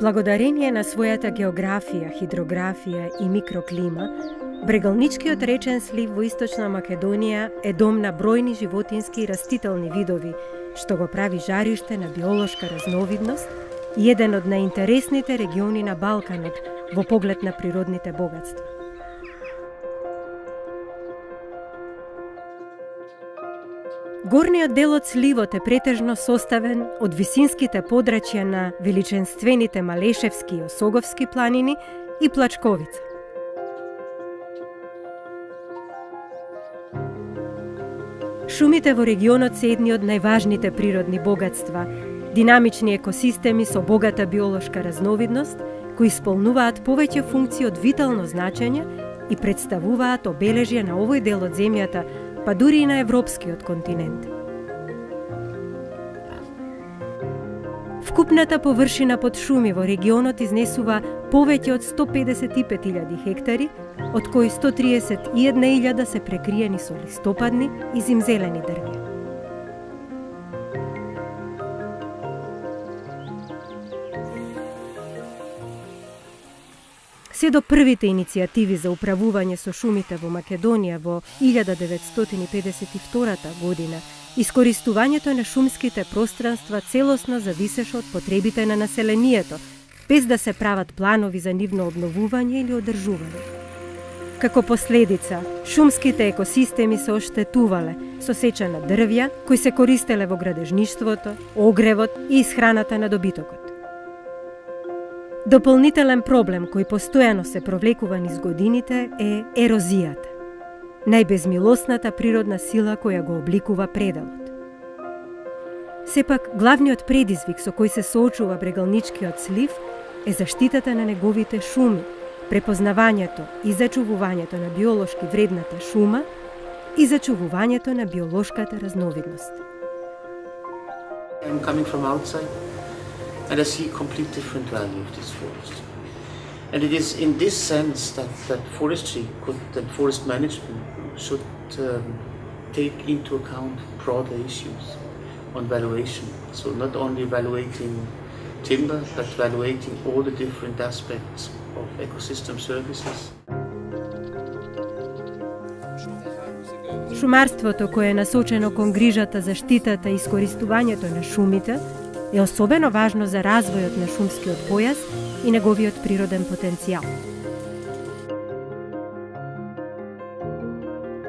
Благодарение на својата географија, хидрографија и микроклима, брегалничкиот речен слив во Источна Македонија е дом на бројни животински и растителни видови, што го прави жариште на биолошка разновидност и еден од најинтересните региони на Балканот во поглед на природните богатства. Горниот дел од сливот е претежно составен од висинските подрачја на величенствените Малешевски и Осоговски планини и Плачковица. Шумите во регионот се едни од најважните природни богатства, динамични екосистеми со богата биолошка разновидност, кои исполнуваат повеќе функции од витално значење и представуваат обележје на овој дел од земјата, па дури и на европскиот континент. Вкупната површина под шуми во регионот изнесува повеќе од 155.000 хектари, од кои 131.000 се прекриени со листопадни и зимзелени дрвја. Се до првите иницијативи за управување со шумите во Македонија во 1952 година, искористувањето на шумските пространства целосно зависеше од потребите на населението, без да се прават планови за нивно обновување или одржување. Како последица, шумските екосистеми се оштетувале со сеча на дрвја, кои се користеле во градежништвото, огревот и исхраната на добитокот. Дополнителен проблем кој постојано се провлекува низ годините е ерозијата, најбезмилосната природна сила која го обликува пределот. Сепак, главниот предизвик со кој се соочува брегалничкиот слив е заштитата на неговите шуми, препознавањето и зачувувањето на биолошки вредната шума и зачувувањето на биолошката разновидност. I'm coming from outside and I see a complete different value of this forest. And it is in this sense that forestry that forest management should take into account broader issues on valuation. So not only evaluating timber, but evaluating all the different aspects of ecosystem services. Шумарството кое е насочено кон грижата за штитата и искористувањето на шумите е особено важно за развојот на шумскиот појас и неговиот природен потенцијал.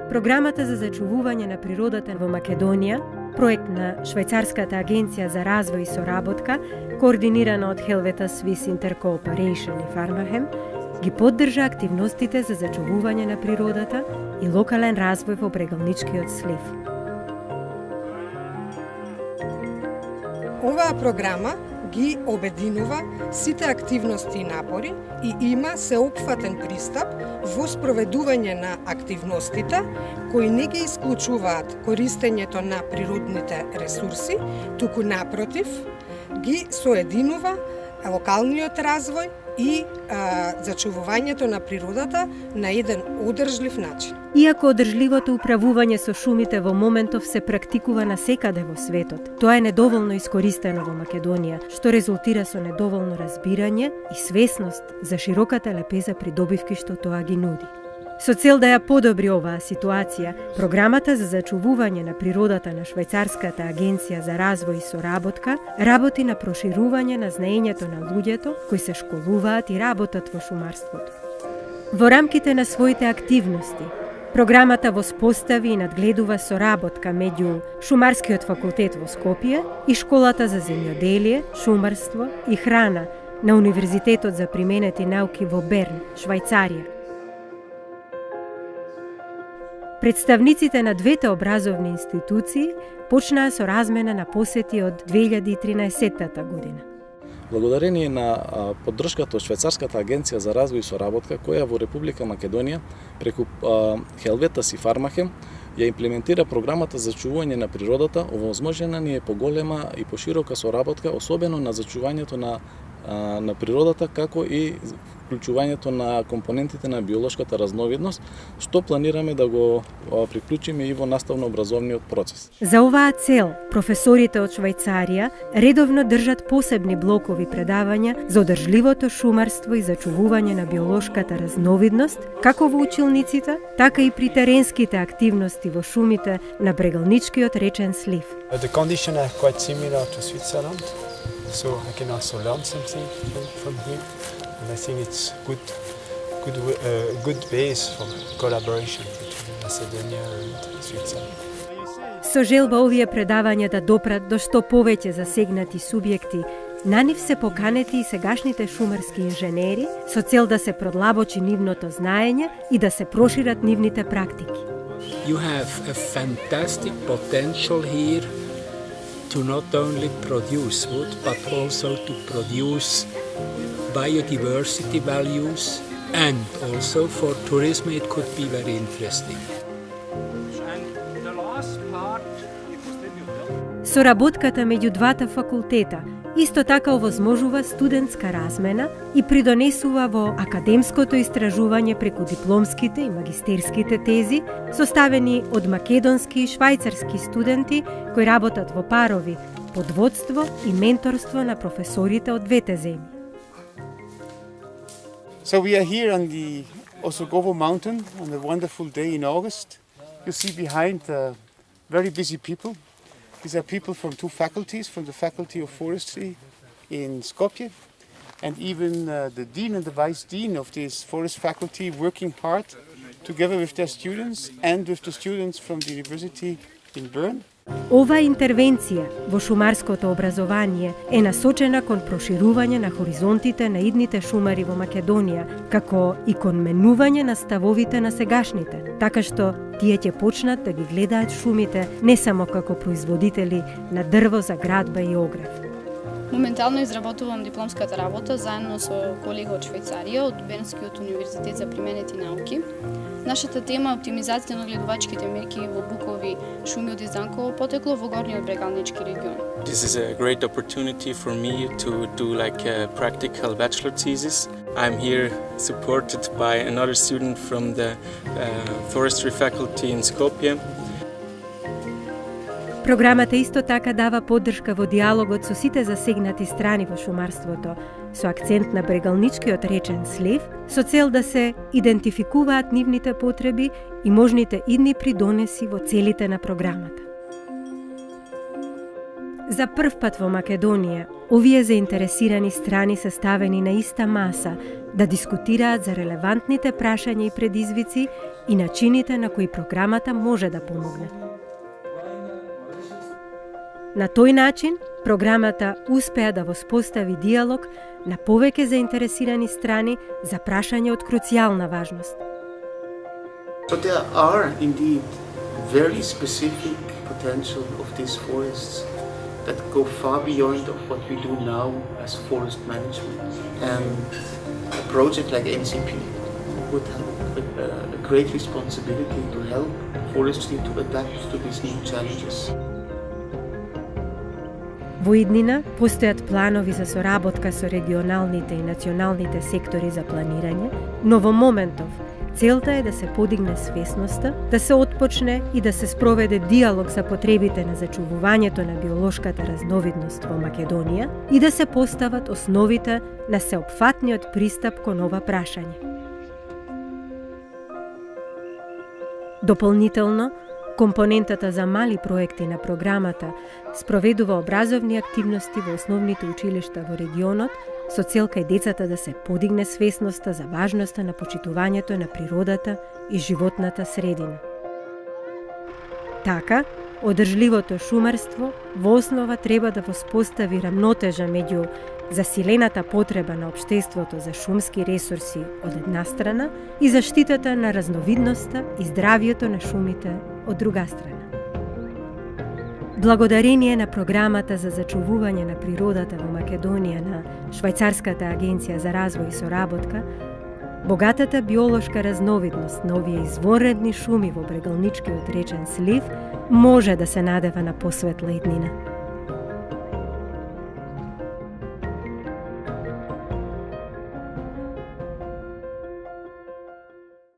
Програмата за зачувување на природата во Македонија, проект на Швајцарската агенција за развој и соработка, координирана од Helvetas Swiss Intercooperation и Фармахем, ги поддржа активностите за зачувување на природата и локален развој во брегалничкиот слив. Оваа програма ги обединува сите активности и напори и има сеопфатен пристап во спроведување на активностите кои не ги исклучуваат користењето на природните ресурси, туку напротив, ги соединува локалниот развој и зачувувањето на природата на еден одржлив начин. Иако одржливото управување со шумите во моментов се практикува насекаде во светот, тоа е недоволно искористено во Македонија, што резултира со недоволно разбирање и свесност за широката лепеза придобивки што тоа ги нуди. Со цел да ја подобри оваа ситуација, програмата за зачувување на природата на Швајцарската агенција за развој и соработка работи на проширување на знаењето на луѓето кои се школуваат и работат во шумарството. Во рамките на своите активности, програмата воспостави и надгледува соработка меѓу Шумарскиот факултет во Скопје и Школата за земјоделие, шумарство и храна на Универзитетот за применети науки во Берн, Швајцарија. Представниците на двете образовни институции почнаа со размена на посети од 2013 година. Благодарение на поддршката од Швајцарската агенција за развој и соработка, која во Република Македонија преку Helvetas и Фармахем ја имплементира програмата за чување на природата, овозможена ни е поголема и поширока соработка, особено на зачувањето на природата, како и вклучувањето на компонентите на биолошката разновидност, што планираме да го приклучиме и во наставно-образовниот процес. За оваа цел, професорите од Швајцарија редовно држат посебни блокови предавања за одржливото шумарство и зачувување на биолошката разновидност, како во училниците, така и при теренските активности во шумите на Брегалничкиот речен слив. The conditions are quite similar to Switzerland, so I can also learn something from him, and I think it's good base for collaboration between Macedonia and Switzerland. Со желба овие предавања да допрат до што повеќе засегнати субјекти, на нив се поканети и сегашните шумарски инженери со цел да се продлабочи нивното знаење и да се прошират нивните практики. You have a fantastic potential here to not only produce wood, but also to produce biodiversity values, and also for tourism it could be very interesting. Соработката меѓу двата факултета исто така овозможува студентска размена и придонесува во академското истражување преку дипломските и магистерските тези, составени од македонски и швајцарски студенти кои работат во парови под водство и менторство на професорите од двете земји. So we are here on the Osogovo mountain on a wonderful day in August. You see behind very busy people. These are people from two faculties, from the Faculty of Forestry in Skopje, and even the dean and the vice dean of this forest faculty working hard together with their students and with the students from the university in Bern. Ова интервенција во шумарското образование е насочена кон проширување на хоризонтите на идните шумари во Македонија, како и кон менување на ставовите на сегашните, така што тие ќе почнат да ги гледаат шумите не само како производители на дрво за градба и огрев. Моментално изработувам дипломската работа заедно со колега од Швајцарија од Бернскиот универзитет за применети науки. Нашата тема е оптимизација на гледувачките мерки во букови шуми од Изданково потекло во горниот Брегалнички регион. This is a great opportunity for me to do like a practical bachelor thesis. I'm here supported by another student from the forestry faculty in Skopje. Програмата исто така дава поддршка во диалогот со сите засегнати страни во шумарството, со акцент на Брегалничкиот речен слив, со цел да се идентификуваат нивните потреби и можните идни придонеси во целите на програмата. За прв пат во Македонија, овие заинтересирани страни се ставени на иста маса да дискутираат за релевантните прашања и предизвици и начините на кои програмата може да помогне. На тој начин, програмата успеа да воспостави диалог на повеќе заинтересирани страни за прашања од круцијална важност. So there are indeed very specific potential of these forests that go far beyond of what we do now as forest management. And a project like NCP would have a great responsibility to help forestry to adapt to these new challenges. Во иднина постојат планови за соработка со регионалните и националните сектори за планирање, но во моментов целта е да се подигне свесноста, да се отпочне и да се спроведе диалог за потребите на зачувувањето на биолошката разновидност во Македонија и да се постават основите на сеопфатниот пристап кон ова прашање. Дополнително, компонентата за мали проекти на програмата спроведува образовни активности во основните училишта во регионот со цел кај децата да се подигне свесноста за важноста на почитувањето на природата и животната средина. Така, одржливото шумарство во основа треба да воспостави рамнотежа меѓу засилената потреба на општеството за шумски ресурси од една страна и заштитата на разновидноста и здравието на шумите од друга страна. Благодарение на програмата за зачувување на природата во Македонија на Швајцарската агенција за развој и соработка, богатата биолошка разновидност на овие извонредни шуми во Брегалничкиот речен слив може да се надева на посветла иднина.